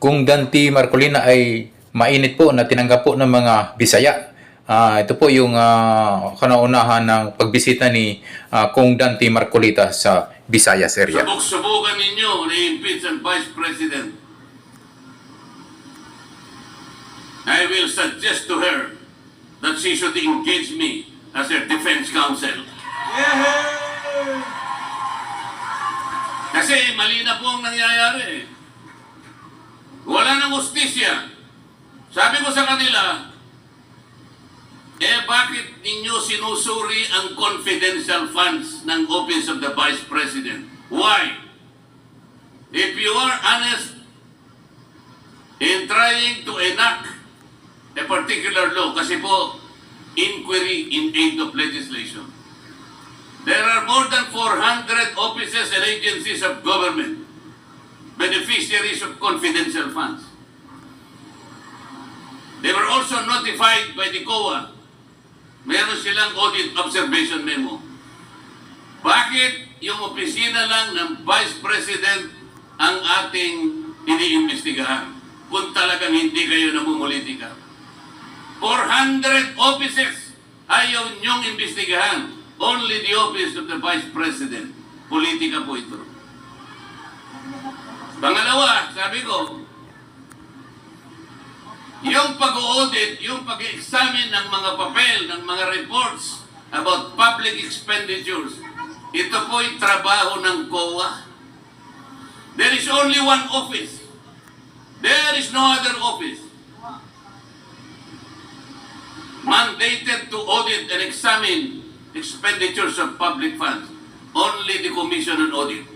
Kung Danty Marcolina ay mainit po na tinanggap po ng mga Bisaya. Ito po yung kanaunahan ng pagbisita ni Kung Danty Marcolita sa Visayas area. Subok-subukan ninyo na impeach ang Vice President. I will suggest to her that she should engage me as her defense counsel. Kasi mali na po ang nangyayari. Wala nang hustisya. Sabi ko sa kanila, bakit ninyo sinusuri ang confidential funds ng Office of the Vice President? Why? If you are honest in trying to enact a particular law, kasi po, inquiry in aid of legislation, there are more than 400 offices and agencies of government beneficiaries of confidential funds. They were also notified by the COA. Meron silang audit observation memo. Bakit yung opisina lang ng Vice President ang ating iniimbestigahan kung talagang hindi kayo namumulitika? 400 offices ayaw niyong imbestigahan. Only the Office of the Vice President. Politika po ito. Pangalawa, sabi ko, yung pag-audit, yung pag-examine ng mga papel, ng mga reports about public expenditures, ito po'y trabaho ng COA. There is only one office. There is no other office mandated to audit and examine expenditures of public funds. Only the Commission on Audit.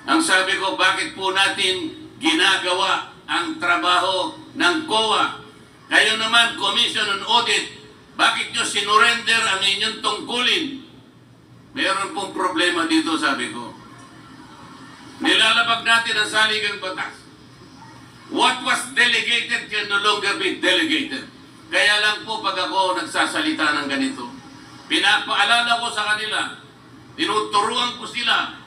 Ang sabi ko, bakit po natin ginagawa ang trabaho ng COA? Kayo naman, Commission on Audit, bakit nyo sinurrender ang inyong tungkulin? Meron pong problema dito, sabi ko. Nilalabag natin ang saligang batas. What was delegated can no longer be delegated. Kaya lang po pag ako nagsasalita ng ganito, pinapaalala ko sa kanila, tinuturuan ko sila,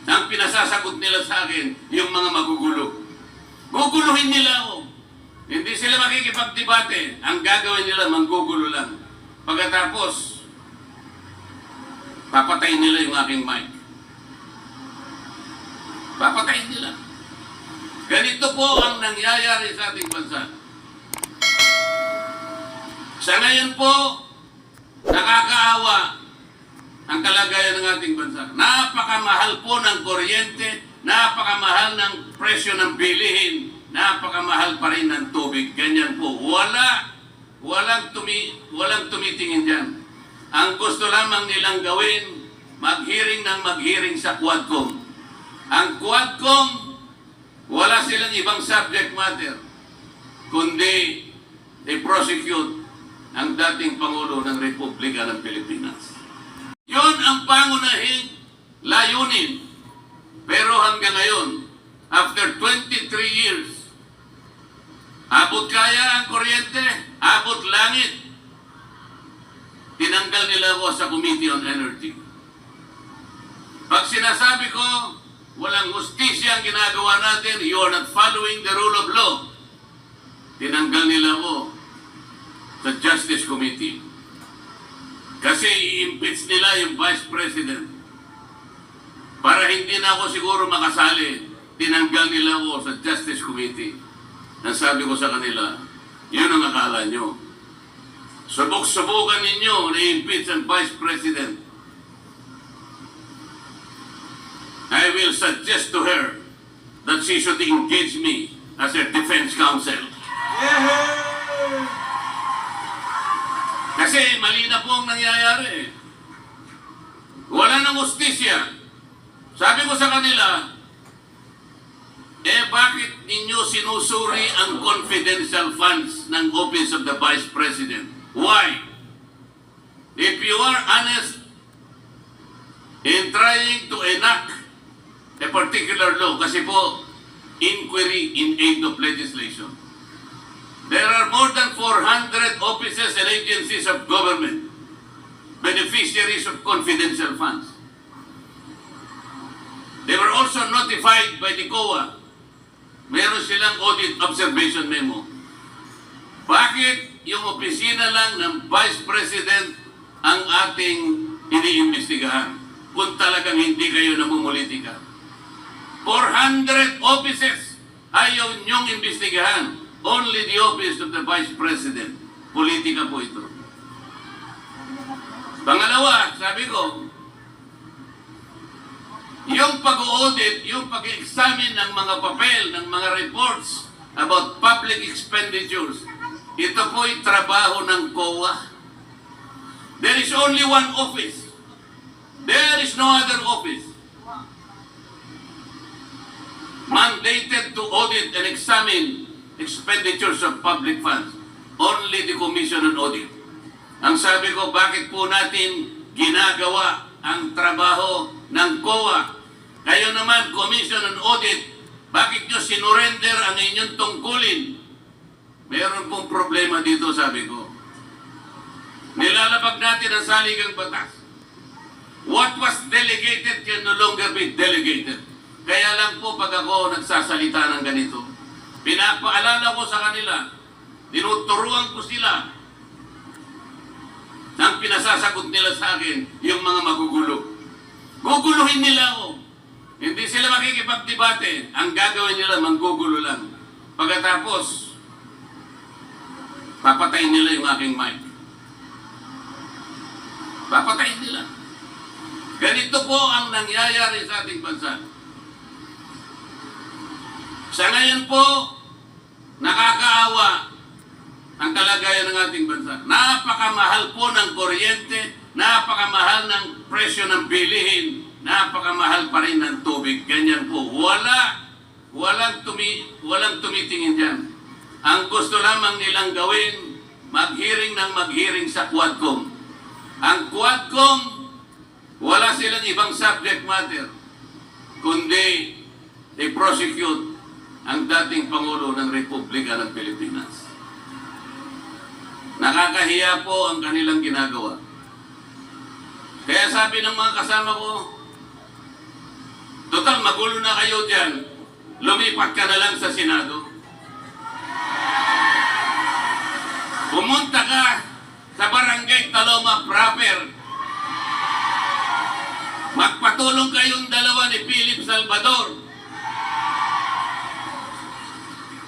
ang pinasasagot nila sa akin, yung mga magugulo. Guguluhin nila ako. Hindi sila makikipagdebate. Ang gagawin nila, manggugulo lang. Pagkatapos, papatayin nila yung aking mic. Papatayin nila. Ganito po ang nangyayari sa ating bansa. Sa ngayon po, nakakaawa ang kalagayan ng ating bansa. Napakamahal po ng kuryente, napakamahal ng presyo ng bilihin, napakamahal pa rin ng tubig. Ganyan po. Walang tumitingin dyan. Ang gusto lamang nilang gawin, mag-hearing ng mag-hearing sa Quadcom. Ang Quadcom, wala silang ibang subject matter, kundi i-prosecute ang dating Pangulo ng Republika ng Pilipinas. Yun ang pangunahing layunin. Pero hanggang ngayon, after 23 years, abot kaya ang kuryente, abot langit. Tinanggal nila ako sa Committee on Energy. Pag sinasabi ko, walang hustisya ang ginagawa natin, you are not following the rule of law. Tinanggal nila ako sa Justice Committee. Kasi i-impeach nila yung Vice President. Para hindi na ako siguro makasali, tinanggal nila ako sa Justice Committee. Ang sabi ko sa kanila, yun ang akala nyo. Subok-subukan ninyo na i-impeach ang Vice President. I will suggest to her that she should engage me as her defense counsel. Kasi mali na po ang nangyayari. Wala nang hustisya. Sabi ko sa kanila, bakit ninyo sinusuri ang confidential funds ng Office of the Vice President? Why? If you are honest in trying to enact a particular law, kasi po, inquiry in aid of legislation, there are more than 400 offices and agencies of government beneficiaries of confidential funds. They were also notified by the COA. meron silang audit observation memo. Bakit yung opisina lang ng Vice President ang ating iniimbestigahan kung talagang hindi kayo namumulitika? 400 offices ayaw niyong imbestigahan. Only the office of the Vice President. Politika po ito. Pangalawa, sabi ko, yung pag-audit, yung pag-examine ng mga papel, ng mga reports about public expenditures, ito po'y trabaho ng COA. There is only one office. There is no other office mandated to audit and examine expenditures of public funds. Only the Commission on Audit. Ang sabi ko, bakit po natin ginagawa ang trabaho ng COA? Kayo naman, Commission on Audit, bakit nyo sinurrender ang inyong tungkulin? Meron pong problema dito, sabi ko. Nilalabag natin ang saligang batas. What was delegated can no longer be delegated. Kaya lang po pag ako nagsasalita ng ganito, pinapaalala ko sa kanila, tinuturuan ko sila ang pinasasagot nila sa akin, yung mga magugulo. Guguluhin nila ako. Hindi sila makikipagdebate. Ang gagawin nila, manggugulo lang. Pagkatapos, papatayin nila yung aking mic. Papatayin nila. Ganito po ang nangyayari sa ating bansa. Sa ngayon po, nakakaawa ang kalagayan ng ating bansa. Napakamahal po ng kuryente, napakamahal ng presyo ng bilihin, napakamahal pa rin ng tubig. Ganyan po. Walang tumitingin dyan. Ang gusto lamang nilang gawin, maghearing ng maghearing sa Quadcom. Ang Quadcom, wala silang ibang subject matter, kundi i-prosecute ang dating Pangulo ng Republika ng Pilipinas. Nakakahiya po ang kanilang ginagawa. Kaya sabi ng mga kasama ko, total magulo na kayo dyan, lumipat ka na lang sa Senado. Pumunta ka sa Barangay Taloma proper. Magpatulong kayong dalawa ni Philip Salvador.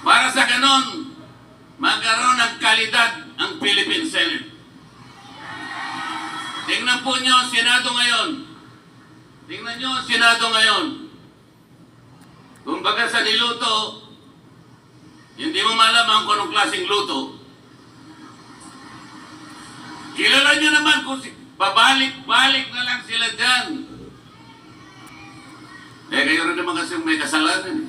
Para sa ganon, magkaroon ng kalidad ang Philippine Senate. Tingnan po nyo ang Senado ngayon. Tingnan nyo ang Senado ngayon. Kung baga sa niluto, hindi mo malaman kung anong klaseng luto. Kilala nyo naman kung pabalik-balik na lang sila dyan. Kayo rin naman kasi may kasalanan.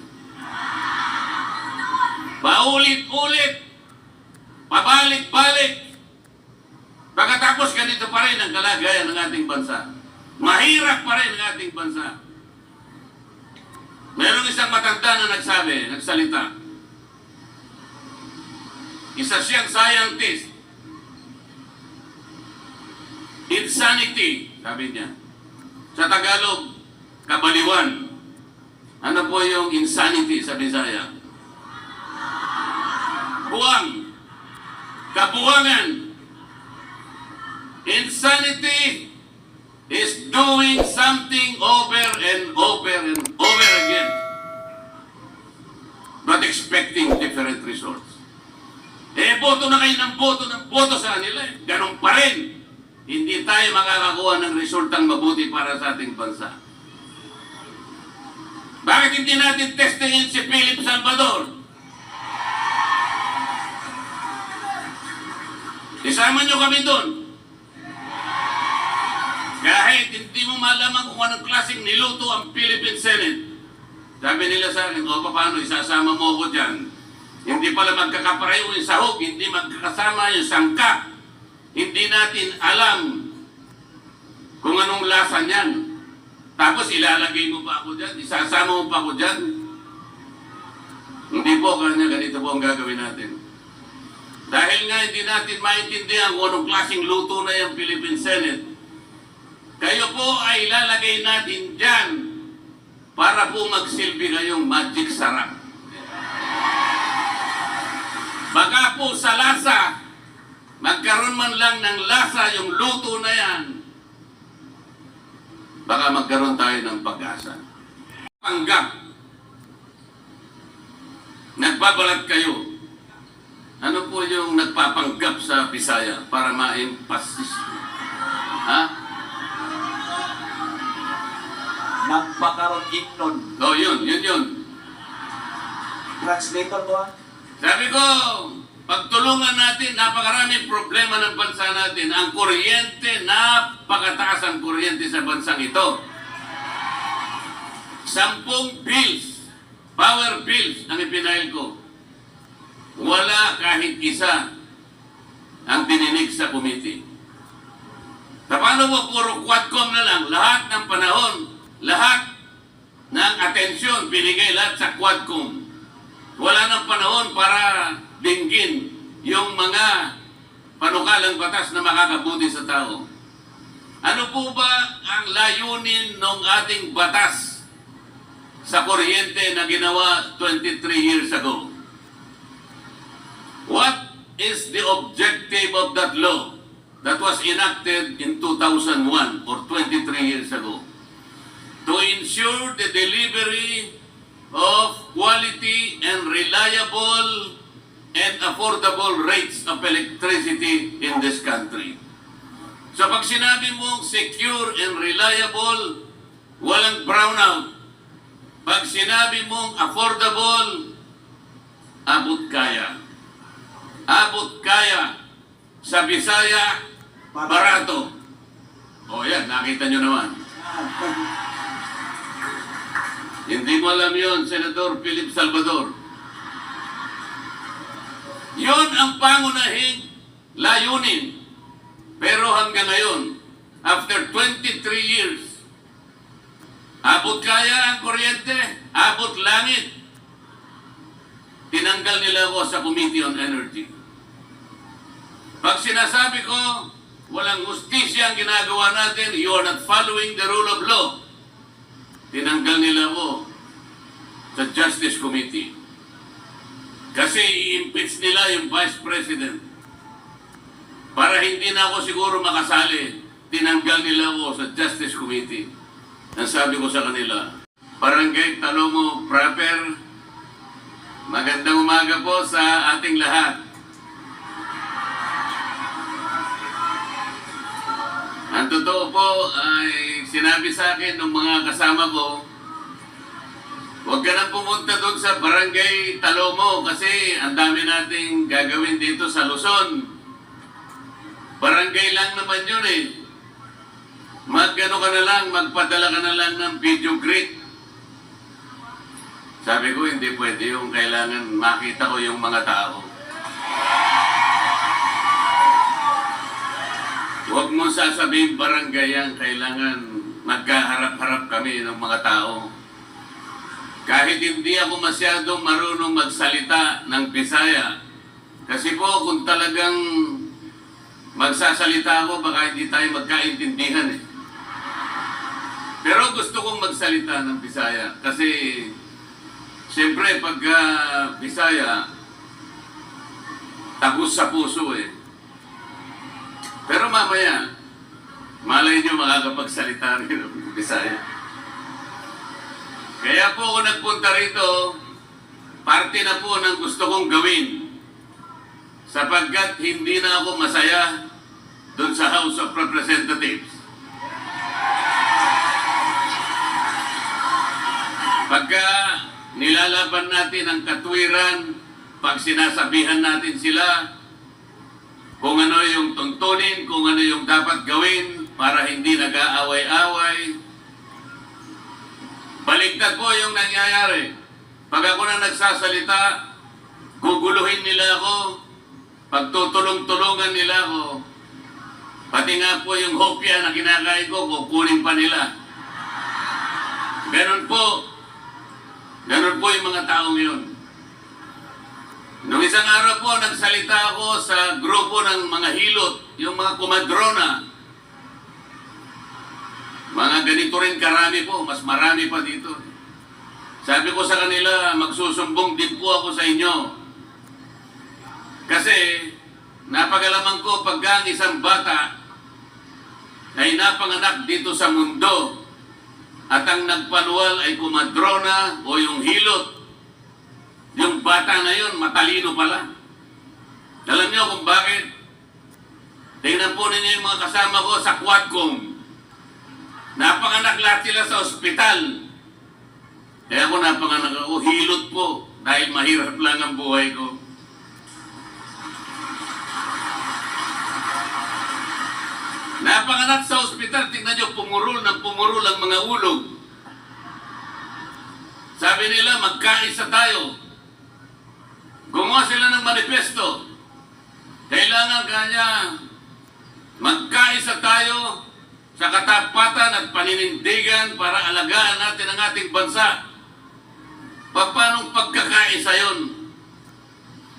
Paulit-ulit, pabalik-balik. Pagkatapos ganito pa rin ang kalagayan ng ating bansa. Mahirap pa rin ang ating bansa. Merong isang matanda na nagsalita. Isa siyang scientist. Insanity, sabi niya. Sa Tagalog, kabaliwan. Ano po yung insanity sa Bisaya? Buwang. Kabuwangan. Insanity is doing something over and over and over again, but expecting different results. Boto na kayo ng boto sa kanila. Ganun pa rin. Hindi tayo makakakuha ng resultang mabuti para sa ating bansa. Bakit hindi natin testingin si Philip Salvador? Isama nyo kami doon. Kahit hindi mo malaman kung anong klaseng niluto ang Philippine Senate. Sabi nila sa akin, paano isasama mo ko dyan? Hindi pala magkakapareho yung sahog, hindi magkakasama yung sangkap. Hindi natin alam kung anong lasa niyan. Tapos ilalagay mo pa ako dyan, isasama mo pa ako dyan. Hindi po, kanya ganito po ang gagawin natin. Dahil nga hindi natin maintindihan kung anong klaseng luto na yung Philippine Senate, kayo po ay ilalagay natin dyan para po magsilbi kayong magic sarap. Baka po sa lasa, magkaroon man lang ng lasa yung luto na yan, baka magkaroon tayo ng pag-asa. Panggap. Nagbabalat kayo. Ano po yung nagpapanggap sa Bisaya para ma-empasis? Ha? Nagpakaroon ignon. Oh, yun. Translator ko Sabi ko, pagtulungan natin, napakaraming problema ng bansa natin. Ang kuryente, napakataas ang kuryente sa bansang ito. 10 bills, power bills ang ipinail ko. Wala kahit isa ang dininig sa committee. Paano mo puro Quadcom na lang? Lahat ng panahon, lahat ng atensyon, binigay lahat sa Quadcom. Wala nang panahon para dinggin yung mga panukalang batas na makakabuti sa tao. Ano po ba ang layunin ng ating batas sa kuryente na ginawa 23 years ago? What is the objective of that law that was enacted in 2001 or 23 years ago? To ensure the delivery of quality and reliable and affordable rates of electricity in this country. So pag sinabi mong secure and reliable, walang brownout. Pag sinabi mong affordable, abot kaya. Abot kaya. Sa Bisaya, barato. O yan, nakita nyo naman. Hindi mo alam yun, Senador Philip Salvador. Yun ang pangunahing layunin. Pero hanggang ngayon, after 23 years, abot kaya ang kuryente, abot langit. Tinanggal nila ako sa Committee on Energy. Pag sinasabi ko, walang justisya ang ginagawa natin, you are not following the rule of law. Tinanggal nila ako sa Justice Committee. Kasi i-impeach nila yung Vice President. Para hindi na ako siguro makasali, tinanggal nila ako sa Justice Committee. Ang sabi ko sa kanila, Barangay Talomo proper, magandang umaga po sa ating lahat. Ang totoo po ay sinabi sa akin ng mga kasama ko, huwag ka nang pumunta doon sa Barangay Talomo kasi ang dami nating gagawin dito sa Luzon. Barangay lang naman yun eh. Magano ka na lang, magpadala ka na lang ng video greet. Sabi ko, hindi pwede yung kailangan makita ko yung mga tao. Huwag mo sasabihin barangay yan, kailangan magkaharap-harap kami ng mga tao. Kahit hindi ako masyadong marunong magsalita ng Bisaya, kasi po kung talagang magsasalita ako, baka hindi tayo magkaintindihan eh. Pero gusto kong magsalita ng Bisaya kasi siyempre pagka Bisaya, tagos sa puso eh. Pero mamaya, malay nyo makakapagsalita rin ng Bisaya. Kaya po ako nagpunta rito, parte na po ng gusto kong gawin. Sapagkat hindi na ako masaya doon sa House of Representatives. Pagka nilalaban natin ang katwiran, pag sinasabihan natin sila kung ano yung tuntunin, kung ano yung dapat gawin para hindi nag-aaway-away, baligtad po yung nangyayari. Pag ako na nagsasalita, guguluhin nila ako, pagtutulong-tulungan nila ako, pati nga po yung hopya na kinakain ko, kukunin pa nila. Ganun po yung mga taong yun. Noong isang araw po, nagsalita ako sa grupo ng mga hilot, yung mga kumadrona. Mga ganito rin karami po, mas marami pa dito. Sabi ko sa kanila, magsusumbong din po ako sa inyo. Kasi napagalaman ko pagka ang isang bata ay napanganak dito sa mundo at ang nagpanuwal ay kumadrona o yung hilot, yung bata na yun matalino pala. Alam niyo kung bakit? Tingnan po ninyo yung mga kasama ko sa Quadcom. Napanganak lahat sila sa ospital. Kaya ako napanganak ako, hilot po dahil mahirap lang ang buhay ko. Napanganak sa ospital, tingnan nyo, pumurol ang mga ulog. Sabi nila, magkaisa tayo. Gumawa sila ng manifesto. Kailangan kanya magkaisa tayo sa katapatan at paninindigan para alagaan natin ang ating bansa. Paano pagkakaisa yun?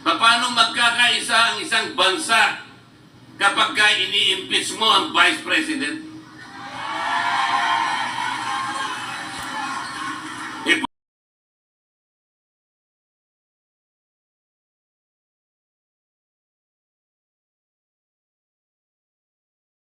Paano magkakaisa ang isang bansa kapag ini-impeach mo ang Vice President?